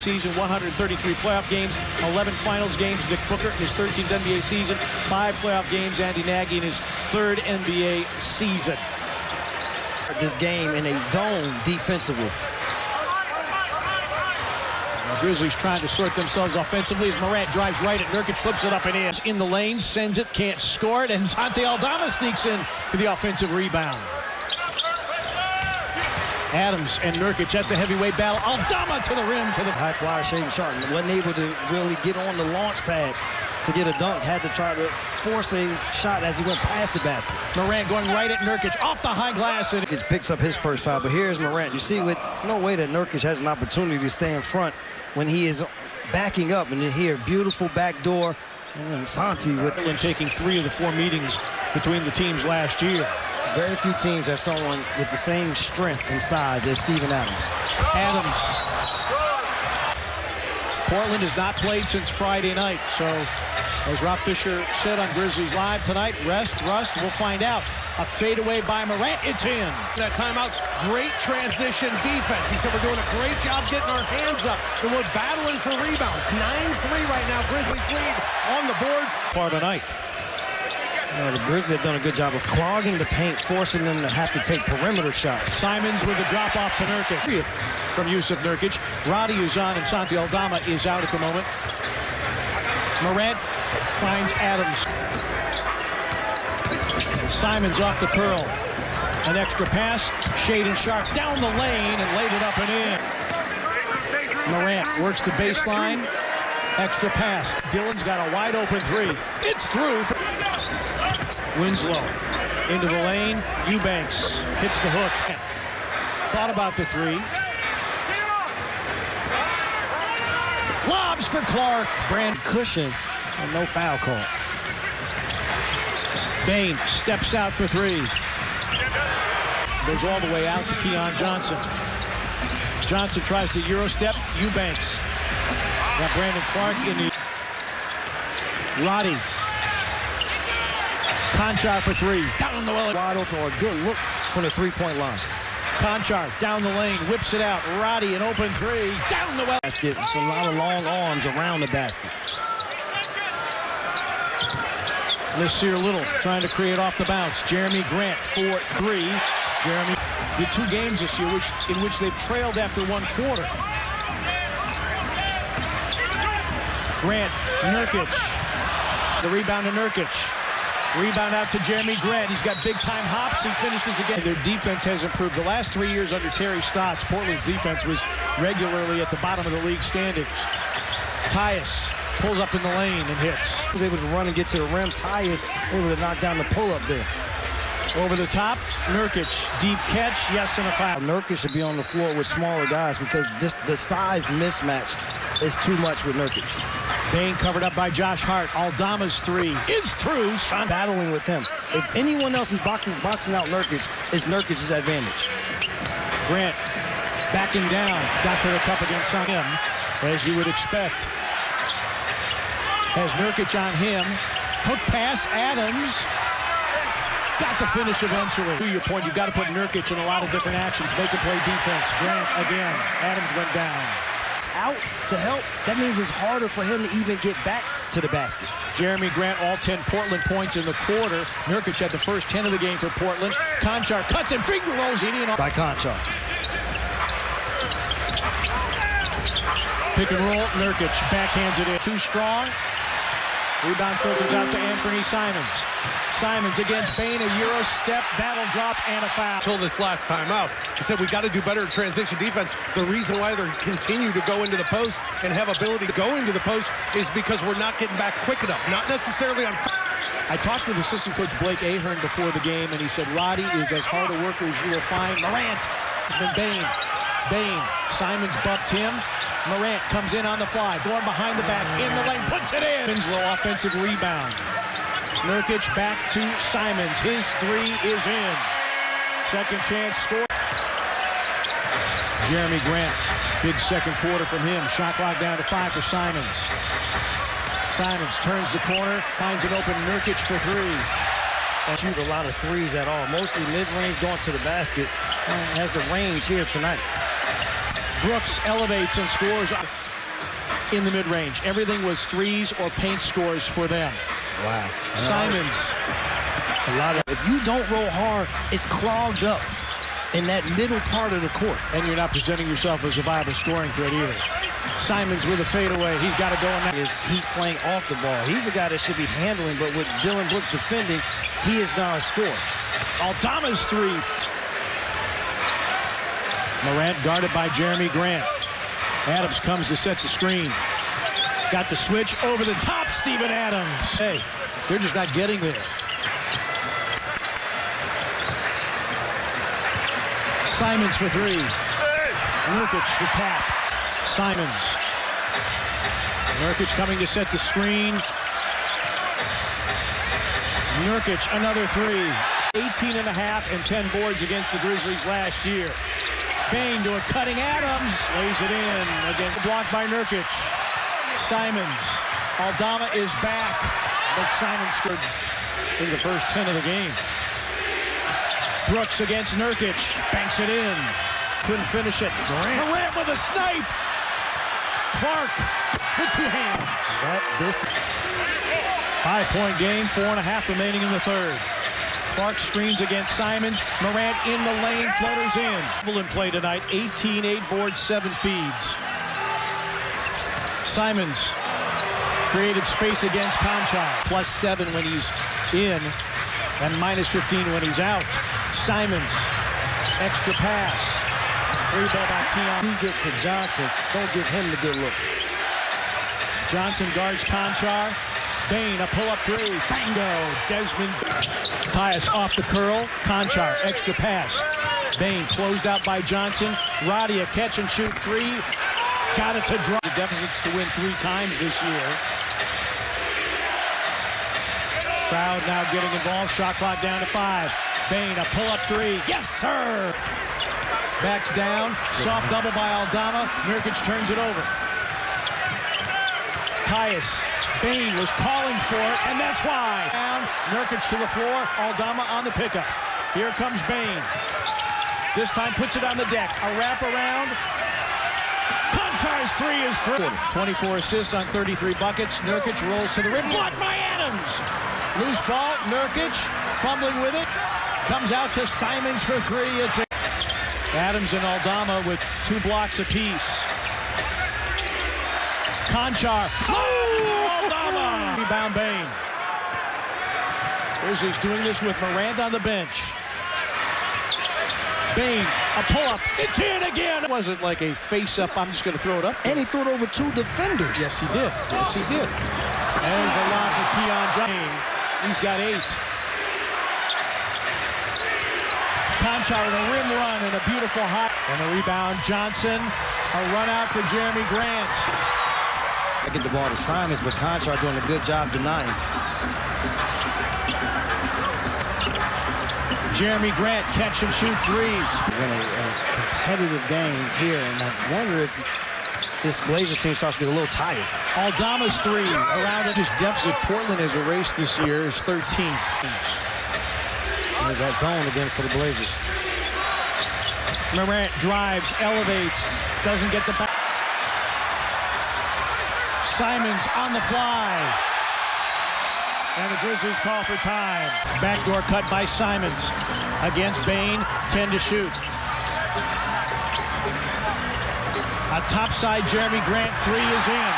Season, 133 playoff games, 11 finals games. Dick Booker in his 13th NBA season, 5 playoff games. Andy Nagy in his 3rd NBA season. This game in a zone defensively. The Grizzlies trying to sort themselves offensively as Morant drives right at Nurkic, flips it up and in the lane, sends it, can't score it, and Santi Aldama sneaks in for the offensive rebound. Adams and Nurkic, that's a heavyweight battle. Aldama to the rim for the high flyer. Shaden Sharp wasn't able to really get on the launch pad to get a dunk. Had to try to force a shot as he went past the basket. Morant going right at Nurkic off the high glass. And Nurkic picks up his first foul, but here's Morant. You see, with no way that Nurkic has an opportunity to stay in front when he is backing up. And then here, beautiful backdoor. And then Santi with taking 3 of the 4 meetings between the teams last year. Very few teams have someone with the same strength and size as Steven Adams. Portland has not played since Friday night, so as Rob Fisher said on Grizzlies Live tonight, rust, we'll find out. A fadeaway by Morant, it's in. That timeout, great transition defense. He said we're doing a great job getting our hands up, and we're battling for rebounds. 9-3 right now, Grizzlies lead on the boards. Far tonight. The Grizzlies have done a good job of clogging the paint, forcing them to have to take perimeter shots. Simons with a drop off to Nurkic. From Yusuf Nurkic. Roddy is on and Santi Aldama is out at the moment. Morant finds Adams. Simons off the curl. An extra pass. Shaden Sharp down the lane and laid it up and in. Morant works the baseline. Extra pass. Dillon's got a wide open 3. It's through. Winslow into the lane. Eubanks hits the hook. Thought about the 3. Lobs for Clark. Brand cushion and no foul call. Bain steps out for 3. Goes all the way out to Keon Johnson. Johnson tries to Euro step. Eubanks. Got Brandon Clark in the... Roddy. Conchar for 3. Down the well. Wide open or a good look from the 3-point line. Conchar down the lane, whips it out. Roddy, an open 3. Down the well. Basket. It's a lot of long arms around the basket. Nasir Little trying to create off the bounce. Jeremy Grant for 3. Jeremy did 2 games this year in which they've trailed after 1 quarter. Grant, Nurkic. The rebound to Nurkic. Rebound out to Jeremy Grant. He's got big-time hops. He finishes again. Their defense has improved. The last 3 years under Terry Stotts, Portland's defense was regularly at the bottom of the league standings. Tyus pulls up in the lane and hits. He was able to run and get to the rim. Tyus able to knock down the pull-up there. Over the top, Nurkic. Deep catch, yes, and a foul. Nurkic should be on the floor with smaller guys because just the size mismatch is too much with Nurkic. Bain covered up by Josh Hart. Aldama's 3 is through. Battling with him. If anyone else is boxing out Nurkic, it's Nurkic's advantage. Grant backing down. Got to the cup against him, as you would expect. Has Nurkic on him. Hook pass, Adams. Got to finish eventually. To your point, you've got to put Nurkic in a lot of different actions. Make him play defense. Grant again. Adams went down. Out to help, that means it's harder for him to even get back to the basket. Jeremy Grant, all 10 Portland points in the quarter. Nurkic had the first 10 of the game for Portland. Conchar cuts and finger rolls it in. By Conchar. Pick and roll, Nurkic backhands it in. Too strong. Rebound filters out to Anthony Simons. Simons against Bain, a Euro step, battle drop, and a foul. Told this last time out, he said we got to do better in transition defense. The reason why they continue to go into the post and have ability to go into the post is because we're not getting back quick enough. Not necessarily on... I talked with assistant coach Blake Ahern before the game, and he said Roddy is as hard a worker as you will find. Morant has been Bain. Simons bumped him. Morant comes in on the fly, going behind the back, in the lane, puts it in. Winslow offensive rebound. Nurkic back to Simons. His 3 is in. Second chance score. Jeremy Grant, big second quarter from him. Shot clock down to 5 for Simons. Simons turns the corner, finds an open Nurkic for 3. Don't shoot a lot of 3s at all. Mostly mid-range going to the basket. Has the range here tonight. Brooks elevates and scores. in the mid-range. Everything was threes or paint scores for them. Wow. Simons. If you don't roll hard, it's clogged up in that middle part of the court. And you're not presenting yourself as a viable scoring threat either. Simons with a fadeaway. He's got to go in that. He's playing off the ball. He's a guy that should be handling, but with Dylan Brooks defending, he is now a scorer. Aldama's three. Morant guarded by Jeremy Grant. Adams comes to set the screen. Got the switch over the top, Steven Adams. Hey, they're just not getting there. Simons for three. Nurkic the tap. Simons. Nurkic coming to set the screen. Nurkic another three. 18.5 and 10 boards against the Grizzlies last year. Bane to a cutting Adams. Lays it in. Again, blocked by Nurkic. Simons. Aldama is back. But Simons scored in the first 10 of the game. Brooks against Nurkic. Banks it in. Couldn't finish it. Morant with a snipe. Clark with two hands. This 5-point game. 4.5 remaining in the third. Clark screens against Simons. Morant in the lane. Floaters in. In play tonight. 18, 8 boards, 7 feeds. Simons created space against Conchar. +7 when he's in and -15 when he's out. Simons, extra pass. Rebound by Keon. You get to Johnson, don't give him the good look. Johnson guards Conchar. Bane, a pull-up three. Bango. Desmond. Tyus off the curl. Conchar, extra pass. Bane closed out by Johnson. Roddy, a catch and shoot three. Got it to draw. The deficits to win 3 times this year. Crowd now getting involved. Shot clock down to 5. Bane, a pull-up three. Yes, sir! Backs down. Soft double by Aldama. Nurkic turns it over. Tyus. Bane was calling for it, and that's why. Down. Nurkic to the floor. Aldama on the pickup. Here comes Bane. This time puts it on the deck. A wraparound. Conchar's three is through. 24 assists on 33 buckets. Nurkic rolls to the rim. Blocked by Adams. Loose ball. Nurkic fumbling with it. Comes out to Simons for three. It's Adams and Aldama with 2 blocks apiece. Conchar. Oh! Aldama! Rebound Bane. Grizzlies doing this with Morant on the bench. Bane, a pull-up. It's in again. It wasn't like a face-up, I'm just going to throw it up. And he threw it over 2 defenders. Yes, he did. Yes, he did. There's a lot for Keon Johnson. He's got 8. Conchar with a rim run and a beautiful hot. And a rebound, Johnson. A run out for Jeremy Grant. I get the ball to Simons, but Conchar doing a good job denying. Jeremy Grant catch and shoot threes. We're in a competitive game here, and I wonder if this Blazers team starts to get a little tired. Aldama's three around it. His deficit Portland has erased this year is 13. There's that zone again for the Blazers. Morant drives, elevates, doesn't get the back. Simons on the fly. And the Grizzlies call for time. Backdoor cut by Simons against Bane. 10 to shoot. A topside Jeremy Grant three is in.